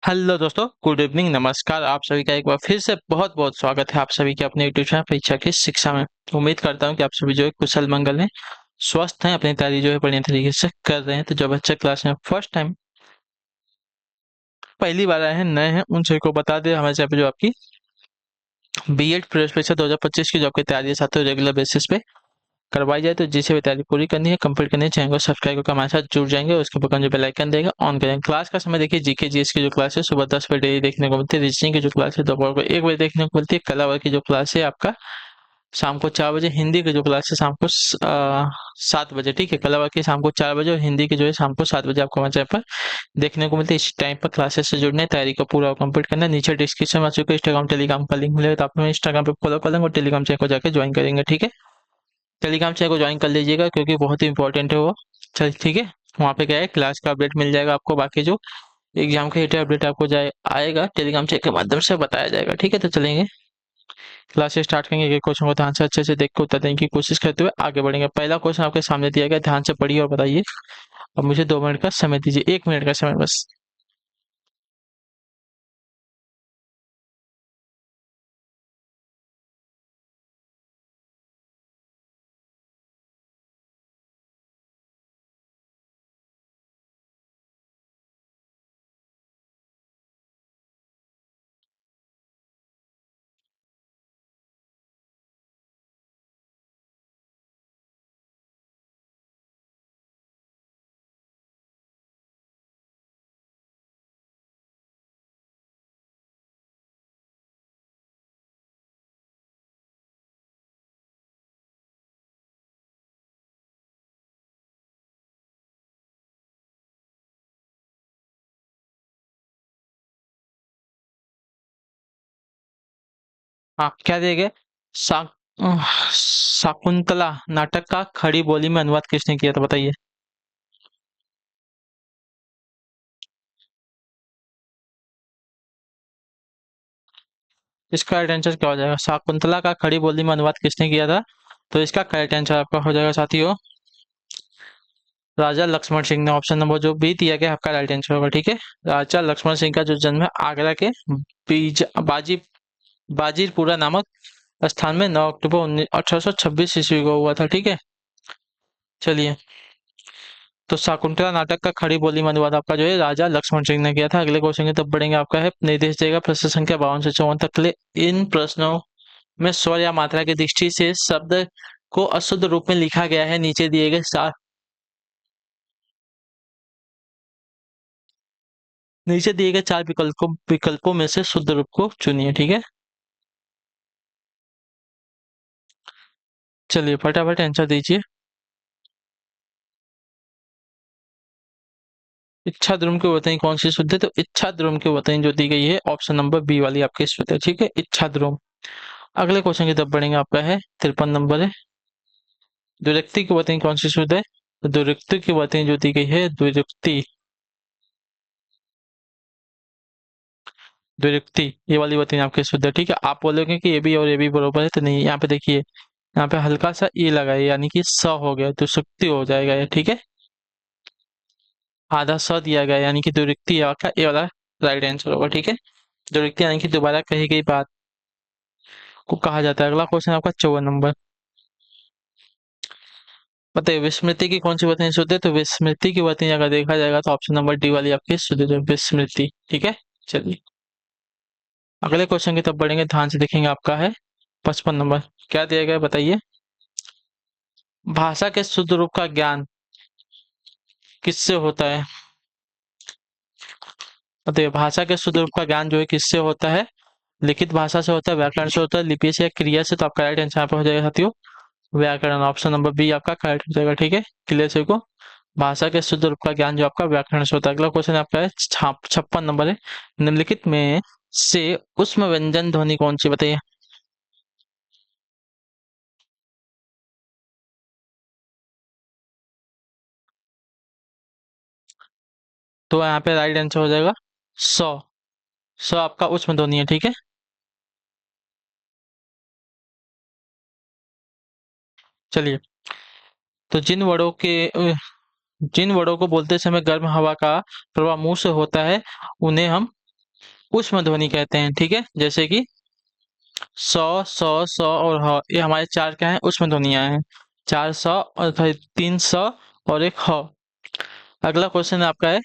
Hello दोस्तों, good evening, नमस्कार। आप सभी का एक बार फिर से बहुत बहुत स्वागत है आप सभी के अपने यूट्यूब चैनल परीक्षा की शिक्षा में। उम्मीद करता हूं कि आप सभी जो है कुशल मंगल हैं, स्वस्थ हैं, अपनी तैयारी जो है बढ़िया तरीके से कर रहे हैं। तो जो बच्चे क्लास में फर्स्ट टाइम पहली बार आए हैं, नए हैं, उन सभी को बता दें हमारे चैनल पे जो आपकी बीएड प्रवेश परीक्षा 2025 की जो आपकी तैयारी है साथ रेगुलर बेसिस पे करवाई जाए। तो जिसे भी तैयारी पूरी करनी है, कंप्लीट करनी है, चैनल को सब्सक्राइब करके हमारे साथ जुड़ जाएंगे। उसके ऊपर जो बेल आइकन देगा ऑन करेंगे। क्लास का समय देखिए, जीके जीएस की जो क्लास है सुबह 10 बजे डेली देखने को मिलती है। रीजनिंग की जो क्लास है दोपहर को 1 बजे देखने को मिलती है। कला वर्ग की जो क्लास है आपका शाम को 4 बजे। हिंदी की जो क्लास है शाम को 7 बजे। ठीक है, कला वर्ग की शाम को 4 बजे और हिंदी की जो है शाम को 7 बजे आपको हमारे चैनल पर देखने को मिलती है। इस टाइम पर क्लासेस से जुड़ना है, तैयारी को पूरा कंप्लीट करना है। नीचे डिस्क्रिप्शन में चुके इंस्टाग्राम टेलीग्राम का लिंक मिलेगा, तो आप हमें इंस्टाग्राम पे फॉलो कर लेंगे और टेलीग्राम चैनल को जाकर ज्वाइन करेंगे। ठीक है, टेलीग्राम चैनल को ज्वाइन कर लीजिएगा क्योंकि बहुत ही इंपॉर्टेंट है वो। चल ठीक है, वहाँ पे क्या है, क्लास का अपडेट मिल जाएगा आपको। बाकी जो एग्जाम के रिलेटेड अपडेट आपको जाए आएगा टेलीग्राम चैनल के माध्यम से बताया जाएगा। ठीक है, तो चलेंगे क्लास स्टार्ट करेंगे। एक क्वेश्चन को ध्यान से अच्छे से देख के उत्तर देने की कोशिश करते हुए आगे बढ़ेंगे। पहला क्वेश्चन आपके सामने दिया गया, ध्यान से पढ़िए और बताइए। अब मुझे 2 मिनट का समय दीजिए, 1 मिनट का समय बस। हाँ, क्या दिया गया? शा शाकुंतला नाटक का खड़ी बोली में अनुवाद किसने किया था, बताइए। इसका राइट आंसर क्या हो जाएगा? शाकुंतला का खड़ी बोली में अनुवाद किसने किया था? तो इसका करेक्ट आंसर आपका हो जाएगा साथियों, राजा लक्ष्मण सिंह ने। ऑप्शन नंबर जो बी दिया गया आपका राइट आंसर होगा। ठीक है, राजा लक्ष्मण सिंह का जो जन्म है आगरा के बीज बाजी बाजीरपुरा नामक स्थान में 9 अक्टूबर 1826 ईस्वी को हुआ था। ठीक है, चलिए। तो शाकुंतला नाटक का खड़ी बोली में अनुवाद आपका जो है राजा लक्ष्मण सिंह ने किया था। अगले क्वेश्चन की तरफ बढ़ेंगे। आपका है निर्देश देगा प्रश्न संख्या 52 से 54 तक के लिए। इन प्रश्नों में स्वर या मात्रा की दृष्टि से शब्द को अशुद्ध रूप में लिखा गया है। नीचे दिए गए चार विकल्पों में से शुद्ध रूप को चुनिए। ठीक है, चलिए फटाफट आंसर दीजिए। इच्छा ध्रुव की वतनी कौन सी शुद्ध है? तो इच्छा ध्रुव की वतनी जो दी गई है ऑप्शन नंबर बी वाली आपकी शुद्ध है। ठीक है, इच्छा ध्रुव। अगले क्वेश्चन की तरफ बढ़ेंगे। आपका है 53 नंबर है, द्विरुक्ति की वतनी कौन सी शुद्ध है? तो द्विरुक्ति की वतनी जो दी गई है, द्विरुक्ति द्विरुक्ति ये वाली वतनी आपकी शुद्ध है। ठीक है, आप बोलोगे कि ये भी और ये भी बरोबर है, तो नहीं। यहाँ पे देखिए, यहाँ पे हल्का सा ई लगा है, यानी कि स हो गया तो सुक्ति हो जाएगा ये। ठीक है, आधा स दिया गया है, यानी कि द्विरुक्ति आपका ए वाला राइट आंसर होगा। ठीक है, द्विरुक्ति यानी कि दोबारा कही गई बात को कहा जाता है। अगला क्वेश्चन आपका 54 नंबर, बताइए विस्मृति की कौन सी वतनी शुद्ध है? तो विस्मृति की वतनी अगर देखा जाएगा तो ऑप्शन नंबर डी वाली आपकी शुद्ध है, विस्मृति। ठीक है, चलिए अगले क्वेश्चन की तरफ बढ़ेंगे। ध्यान से देखेंगे। आपका है 55 नंबर, क्या दिया गया है बताइए। भाषा के शुद्ध रूप का ज्ञान किससे होता है? बताइए, भाषा के शुद्ध रूप का ज्ञान जो है किससे होता है? लिखित भाषा से होता है, व्याकरण से होता है, लिपि से या क्रिया से? तो आपका राइट आंसर यहाँ पे हो जाएगा साथियों, व्याकरण। ऑप्शन नंबर बी आपका करेक्ट हो जाएगा। ठीक है, क्लियर से को भाषा के शुद्ध रूप का ज्ञान जो आपका व्याकरण से होता है। अगला क्वेश्चन आपका है 56 नंबर है, निम्नलिखित में से उष्म व्यंजन ध्वनि कौन सी, बताइए। तो यहाँ पे राइट आंसर हो जाएगा सौ। सौ आपका उष्म ध्वनि है। ठीक है, चलिए। तो जिन वर्डों को बोलते समय गर्म हवा का प्रवाह मुंह से होता है, उन्हें हम उष्म ध्वनि कहते हैं। ठीक है, जैसे कि सौ, सौ, सौ और ह, ये हमारे चार क्या है, उष्म ध्वनियां हैं। 400 और फिर 300 और एक ह। अगला क्वेश्चन आपका है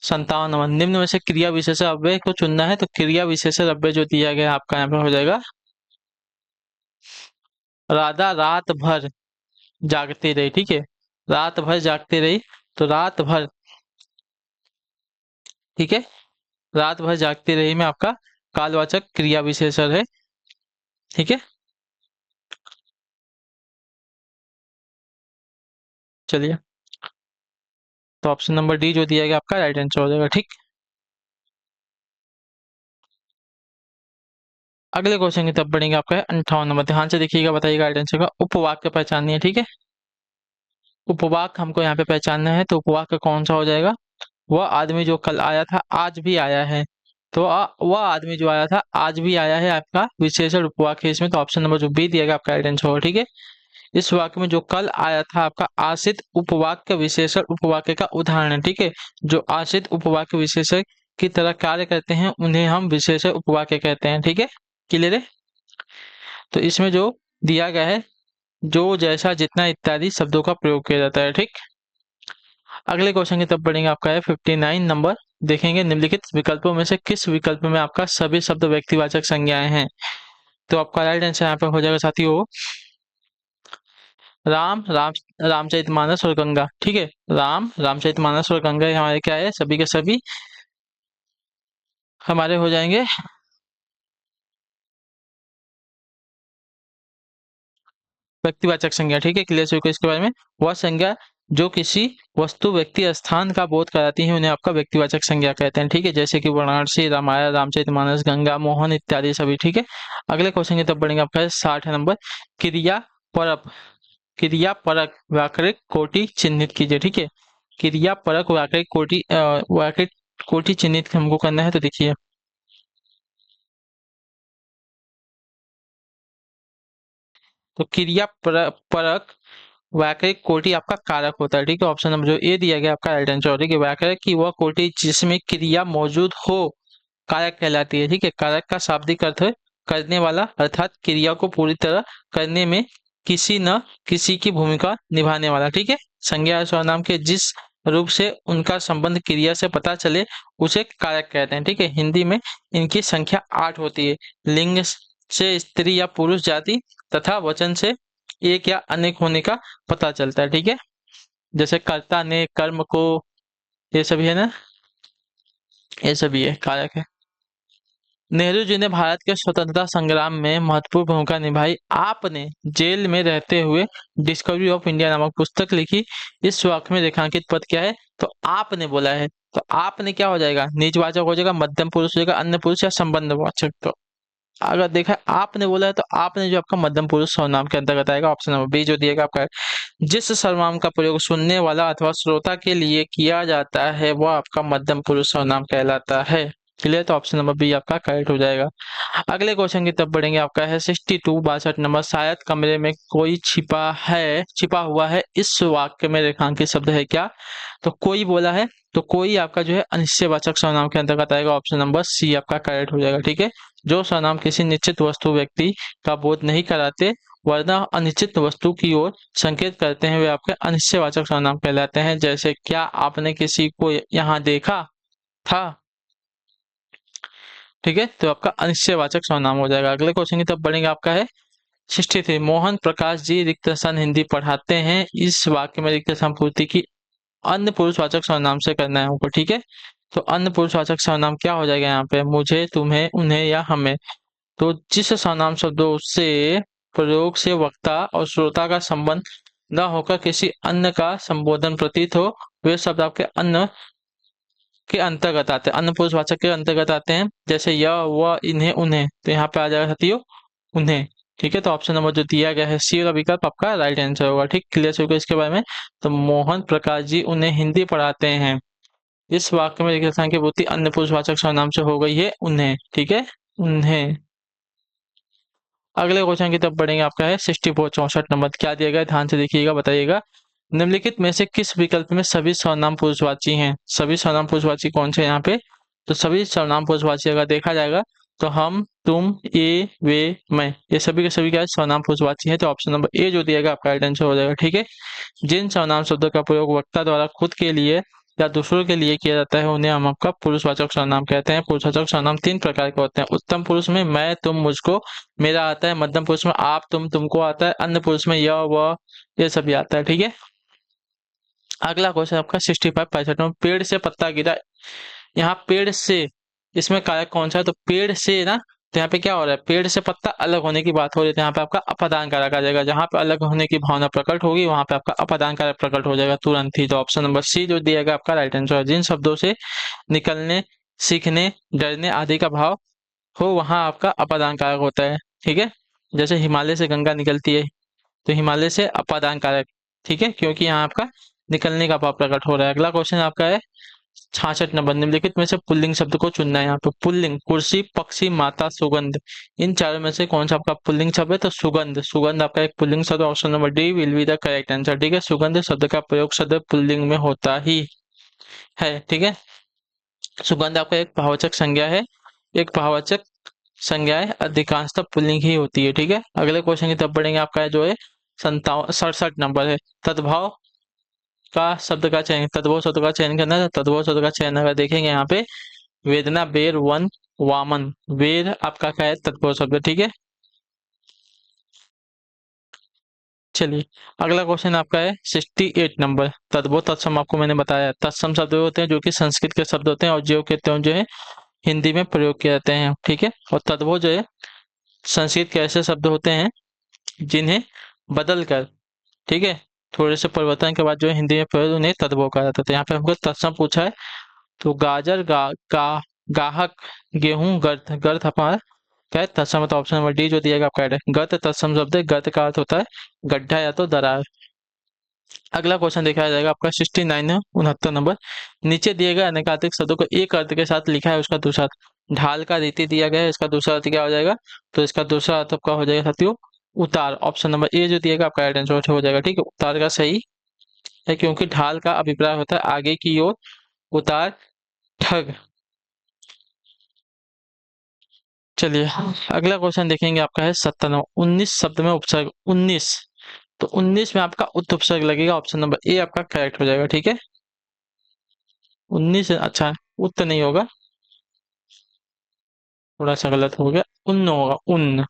57 नंबर। निम्न में से क्रिया विशेषण अव्यय को चुनना है, तो क्रिया विशेषण अव्यय जो दिया गया है आपका यहाँ पे हो जाएगा, राधा रात भर जागती रही। ठीक है, रात भर जागती रही, तो रात भर, ठीक है, रात भर जागती रही में आपका कालवाचक क्रिया विशेषण है। ठीक है, चलिए, तो ऑप्शन नंबर डी जो दिया गया आपका राइट आंसर हो जाएगा। ठीक, अगले क्वेश्चन की तरफ बढ़ेंगे। आपका है 58 नंबर। ध्यान से देखिएगा, बताइएगा राइट आंसर का। उपवाक्य पहचानिए। ठीक है, उपवाक्य हमको यहाँ पे पहचानना है, तो उपवाक्य कौन सा हो जाएगा, वह आदमी जो कल आया था आज भी आया है। तो वह आदमी जो आया था आज भी आया है आपका विशेषण उपवाक्य है इसमें, तो ऑप्शन नंबर जो बी दिया गया आपका राइट आंसर होगा। ठीक है, इस वाक्य में जो कल आया था आपका आश्रित उपवाक्य विशेषण उपवाक्य का उदाहरण है। ठीक है, जो आश्रित उपवाक्य विशेषण की तरह कार्य करते हैं उन्हें हम विशेषण उपवाक्य कहते हैं। ठीक है, क्लियर है। तो इसमें जो दिया गया है, जो जैसा जितना इत्यादि शब्दों का प्रयोग किया जाता है। ठीक, अगले क्वेश्चन की तरफ बढ़ेंगे। आपका है 59 नंबर। देखेंगे निम्नलिखित विकल्पों में से किस विकल्प में आपका सभी शब्द व्यक्तिवाचक संज्ञाएं हैं, तो आपका राइट आंसर यहाँ पे हो जाएगा साथियों, राम, रामचरितमानस और गंगा। ठीक है, रामचरितमानस और गंगा ये हमारे क्या है, सभी के सभी हमारे हो जाएंगे व्यक्तिवाचक संज्ञा। ठीक है, क्लियर को इसके बारे में, वह संज्ञा जो किसी वस्तु व्यक्ति स्थान का बोध कराती है उन्हें आपका व्यक्तिवाचक संज्ञा कहते हैं। ठीक है, जैसे कि वाराणसी, रामायण, रामचरितमानस, गंगा, मोहन इत्यादि सभी। ठीक है, अगले क्वेश्चन की तरफ बढ़ेंगे। आपका है 60 नंबर। क्रिया परक, क्रिया परक व्याकरणिक कोटि चिन्हित कीजिए। ठीक है, क्रिया परक व्याकरणिक कोटि व्याकरणिक कोटि चिन्हित हमको करना है, तो देखिए, तो क्रिया परक व्याकरणिक कोटि आपका कारक होता है। ठीक है, ऑप्शन नंबर जो ए दिया गया आपका राइट आंसर। ठीक है, व्याकरण की वह कोटि जिसमें क्रिया मौजूद हो कारक कहलाती है। ठीक है, कारक का शाब्दिक अर्थ है करने वाला, अर्थात क्रिया को पूरी तरह करने में किसी न किसी की भूमिका निभाने वाला। ठीक है, संज्ञा और सर्वनाम के जिस रूप से उनका संबंध क्रिया से पता चले उसे कारक कहते हैं। ठीक है, हिंदी में इनकी संख्या 8 होती है। लिंग से स्त्री या पुरुष जाति तथा वचन से एक या अनेक होने का पता चलता है। ठीक है, जैसे कर्ता ने, कर्म को, ये सभी है ना, ये सभी है कारक है। नेहरू जी ने भारत के स्वतंत्रता संग्राम में महत्वपूर्ण भूमिका निभाई। आपने जेल में रहते हुए डिस्कवरी ऑफ इंडिया नामक पुस्तक लिखी। इस वाक्य में रेखांकित पद क्या है, तो आपने बोला है, तो आपने क्या हो जाएगा, निजवाचक हो जाएगा, मध्यम पुरुष हो जाएगा, अन्य पुरुष या संबंधवाचक। तो अगर देखा है आपने बोला है, तो आपने जो आपका मध्यम पुरुष सर्वनाम के अंतर्गत आएगा। ऑप्शन नंबर बी जो दिएगा आपका है। जिस सर्वनाम का प्रयोग सुनने वाला अथवा श्रोता के लिए किया जाता है वह आपका मध्यम पुरुष सर्वनाम कहलाता है। क्लियर, तो ऑप्शन नंबर बी आपका करेक्ट हो जाएगा। अगले क्वेश्चन की तरफ बढ़ेंगे। आपका है 62 शायद कमरे में कोई छिपा हुआ है, इस वाक्य में रेखांकित शब्द है क्या, तो कोई बोला है, तो कोई आपका जो है अनिश्चयवाचक सर्वनाम के अंतर्गत आएगा। ऑप्शन नंबर सी आपका करेक्ट हो जाएगा। ठीक है, जो सर्वनाम किसी निश्चित वस्तु व्यक्ति का बोध नहीं कराते वरना अनिश्चित वस्तु की ओर संकेत करते हैं वे आपके अनिश्चयवाचक सर्वनाम कहलाते हैं। जैसे क्या आपने किसी को यहाँ देखा था। ठीक है, तो आपका अनिश्चयवाचक सर्वनाम हो जाएगा। अगले क्वेश्चन की तरफ बढ़ेंगे। आपका है 63 मोहन प्रकाश जी रिक्त स्थान हिंदी पढ़ाते हैं, इस वाक्य में रिक्त स्थान पूर्ति की अन्य पुरुषवाचक सर्वनाम से करना है हमको। ठीक है, तो अन्य पुरुषवाचक सर्वनाम क्या हो जाएगा यहाँ पे, मुझे, तुम्हें, उन्हें या हमें। तो जिस सर्वनाम शब्दों से प्रयोग से वक्ता और श्रोता का संबंध न होकर किसी अन्य का संबोधन प्रतीत हो वे शब्द आपके अन्य के अंतर्गत आते हैं, अन्य पुरुषवाचक के अंतर्गत आते हैं। जैसे यह, वह, इन्हें, उन्हें, तो यहाँ पे आ जाएगा साथियों उन्हें। ठीक है, तो ऑप्शन नंबर जो दिया गया है सी वाला विकल्प आपका राइट आंसर होगा। ठीक, क्लियर होगा इसके बारे में। तो मोहन प्रकाश जी उन्हें हिंदी पढ़ाते हैं, इस वाक्य में रेखांकन की पूर्ति अन्य पुरुषवाचक सर्वनाम से हो गई है उन्हें। ठीक है, उन्हें। अगले क्वेश्चन की तरफ बढ़ेंगे। आपका है 64 क्या दिया गया, ध्यान से देखिएगा, बताइएगा। निम्नलिखित में से किस विकल्प में सभी सर्वनाम पुरुषवाची हैं, सभी सर्वनाम पुरुषवाची कौन से यहाँ पे, तो सभी सर्वनाम पुरुषवाची अगर देखा जाएगा तो हम, तुम, ये, वे, मैं, ये सभी के सभी क्या है, सर्वनाम पुरुषवाची है। तो ऑप्शन नंबर ए जो दिएगा आपका राइट आंसर हो जाएगा। ठीक है। जिन सर्वनाम शब्दों का प्रयोग वक्ता द्वारा खुद के लिए या दूसरों के लिए किया जाता है उन्हें हम आपका पुरुषवाचक सर्वनाम कहते हैं। पुरुषवाचक सर्वनाम तीन प्रकार के होते हैं। उत्तम पुरुष में मैं, तुम, मुझको, मेरा आता है। मध्यम पुरुष में आप, तुम, तुमको आता है। अन्य पुरुष में यह, वह, ये सभी आता है। ठीक है। अगला क्वेश्चन आपका 65 65 में, पेड़ से पत्ता गिरा। यहाँ पेड़ से, इसमें कारक कौन सा है, तो पेड़ से ना, तो यहाँ पे क्या हो रहा है, पेड़ से पत्ता अलग होने की बात हो रही है। तो यहाँ पे आपका अपादान कारक आ जाएगा। जहां पे अलग होने की भावना प्रकट होगी वहां पे आपका अपादान कारक प्रकट हो जाएगा तुरंत ही। तो ऑप्शन नंबर सी जो दिएगा आपका राइट आंसर है। जिन शब्दों से निकलने, सीखने, डरने आदि का भाव हो वहां आपका अपादान कारक होता है। ठीक है। जैसे हिमालय से गंगा निकलती है, तो हिमालय से अपादान कारक। ठीक है, क्योंकि यहाँ आपका निकलने का भाव प्रकट हो रहा है। अगला क्वेश्चन आपका है 66 नंबर, निम्नलिखित में से पुल्लिंग शब्द को चुनना है। यहाँ पे पुल्लिंग, कुर्सी, पक्षी, माता, सुगंध, इन चारों में से कौन सा आपका पुल्लिंग शब्द है, तो सुगंध। सुगंध आपका एक पुल्लिंग शब्द। Option number D will be the correct answer. ठीक है। सुगंध शब्द का प्रयोग शब्द पुल्लिंग में होता ही है। ठीक है। सुगंध आपका एक भाववाचक संज्ञा है। एक भाववाचक संज्ञाएं अधिकांशतः पुल्लिंग ही होती है। ठीक है। अगले क्वेश्चन की तरफ बढ़ेंगे। आपका है जो है 67 नंबर है, तद्भाव का शब्द का चयन, तद्भव शब्द का चयन करना है। तद्भव शब्द का चयन अगर देखेंगे यहाँ पे, वेदना, बेर, वन, वामन, वेद आपका क्या है, तद्भव शब्द। ठीक है। चलिए अगला क्वेश्चन आपका है 68 नंबर, तद्भव तत्सम आपको मैंने बताया। तत्सम शब्द होते हैं जो कि संस्कृत के शब्द होते हैं और जो कहते हैं जो है हिंदी में प्रयोग किए जाते हैं। ठीक है। और तद्भव जो है संस्कृत के ऐसे शब्द होते हैं जिन्हें बदल कर, ठीक है, थोड़े से परिवर्तन के बाद जो है हिंदी में प्रयोग उन्हें तद्भव कहा जाता है। तो यहाँ पे हमको तत्सम पूछा है, तो गाजर, गाहक, गेहूं, गर्त। गर्त हमारा क्या है, तत्सम। तो ऑप्शन नंबर डी जो दिएगा आपका है गर्त तत्सम शब्द है। गर्त का अर्थ होता है गड्ढा या तो दरार। अगला क्वेश्चन देखा जाएगा आपका 69 है, 69 नंबर, नीचे दिए गए अनेकाधिक शब्दों को एक अर्थ के साथ लिखा है, उसका दूसरा अर्थ। ढाल का रीति दिया गया है, इसका दूसरा अर्थ क्या हो जाएगा, तो इसका दूसरा अर्थ आपका हो जाएगा साथियों उतार। ऑप्शन नंबर ए जो दिएगा आपका राइट आंसर हो जाएगा। ठीक है। उतार का सही है, क्योंकि ढाल का अभिप्राय होता है आगे की ओर, उतार ठग। चलिए अगला क्वेश्चन देखेंगे। आपका है 97, 19 शब्द में उपसर्ग 19, तो 19 में आपका उत उपसर्ग लगेगा। ऑप्शन नंबर ए आपका करेक्ट हो जाएगा। ठीक है। 19 अच्छा, उत नहीं होगा, थोड़ा सा गलत हो गया, उन्न होगा, उन्न।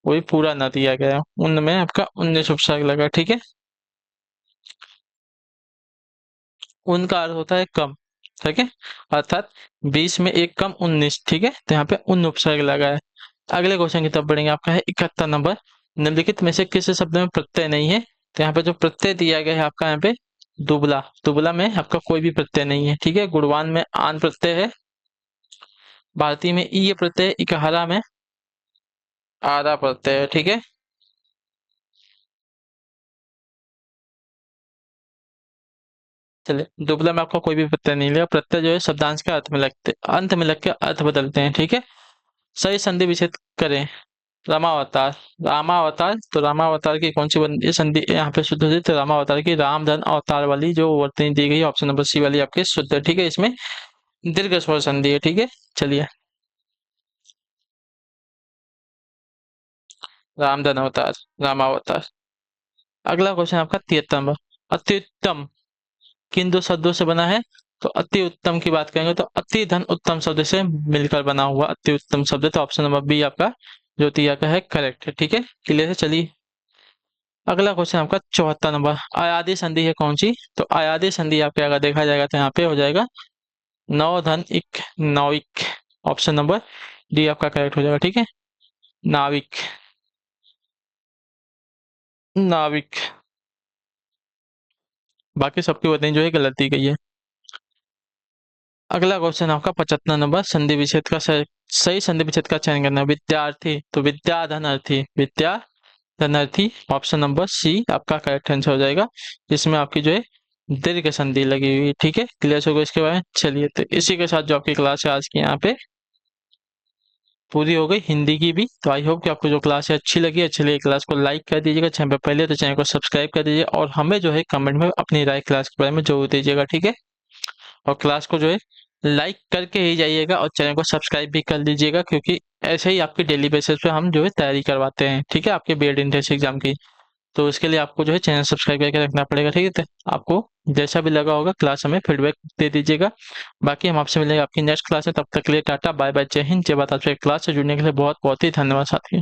वही पूरा ना दिया गया, उन्न में आपका 19 उपसर्ग लगा। ठीक है। उन का अर्थ होता है कम। ठीक है। अर्थात 20 में एक कम 19। ठीक है। तो यहाँ पे उन उपसर्ग लगा है। अगले क्वेश्चन की तरफ बढ़ेंगे। आपका है 71 नंबर, निम्नलिखित में से किस शब्द में प्रत्यय नहीं है, तो यहाँ पे जो प्रत्यय दिया गया है आपका यहाँ पे दुबला। दुबला में आपका कोई भी प्रत्यय नहीं है। ठीक है। गुणवान में आन प्रत्यय है, भारतीय में ई प्रत्यय, इकहारा में आधा प्रत्यय है। ठीक है। चलिए दुबला में आपका कोई भी प्रत्यय नहीं लिया। प्रत्यय जो है शब्दांश के अर्थ में लगते, अंत में लग के अर्थ बदलते हैं। ठीक है। सही संधि विच्छेद करें। रामावतार, रामावतार, तो रामावतार की कौन सी ये संधि यहाँ पे शुद्ध होती है, तो रामावतार की राम धन अवतार वाली जो वर्तनी दी गई है, ऑप्शन नंबर सी वाली आपके शुद्ध है। ठीक है। इसमें दीर्घ स्वर संधि है। ठीक है। चलिए राम धन अवतार, रामावतार। अगला क्वेश्चन आपका 73 नंबर, अत्युत्तम किन दो शब्दों से बना है, तो अति उत्तम की बात करेंगे तो अति धन उत्तम शब्द से मिलकर बना हुआ अति उत्तम शब्द। तो ऑप्शन नंबर बी आपका जो दिया गया है करेक्ट है। ठीक है। क्लियर है। चलिए अगला क्वेश्चन आपका 74 नंबर, अयादी संधि है कौन सी, तो अयादी संधि आपके अगर देखा जाएगा तो यहाँ पे हो जाएगा नौ धन इक, नौइक। ऑप्शन नंबर डी आपका करेक्ट हो जाएगा। ठीक है। नाविक, नाविक। बाकी सबकी वतनी जो है गलत दी गई है। अगला क्वेश्चन आपका 75 नंबर, संधि विच्छेद का सही संधि विच्छेद का चयन करना है। विद्यार्थी, तो विद्या धनर्थी, विद्या धनर्थी। ऑप्शन नंबर सी आपका करेक्ट आंसर हो जाएगा, जिसमें आपकी जो है दीर्घ संधि लगी हुई है। ठीक है। क्लियर होगा इसके बारे में। चलिए तो इसी के साथ जो आपकी क्लास है आज की यहाँ पे पूरी हो गई, हिंदी की भी। तो आई होप कि आपको जो क्लास है अच्छी लगी। अच्छी लगी क्लास को लाइक कर दीजिएगा, चैनल पर पहले तो चैनल को सब्सक्राइब कर दीजिए, और हमें जो है कमेंट में अपनी राय क्लास के बारे में जरूर दीजिएगा। ठीक है। और क्लास को जो है लाइक करके ही जाइएगा और चैनल को सब्सक्राइब भी कर लीजिएगा, क्योंकि ऐसे ही आपकी डेली बेसिस पे हम जो है तैयारी करवाते हैं, ठीक है, आपके बीएड एंट्रेंस एग्जाम की। तो इसके लिए आपको जो है चैनल सब्सक्राइब करके रखना पड़ेगा, ठीक है। तो आपको जैसा भी लगा होगा क्लास हमें फीडबैक दे दीजिएगा। बाकी हम आपसे मिलेंगे आपकी नेक्स्ट क्लास में, तब तक के लिए टाटा बाय बाय, जय हिंद, जय भारत। आपसे क्लास से जुड़ने के लिए बहुत बहुत ही धन्यवाद साथियों।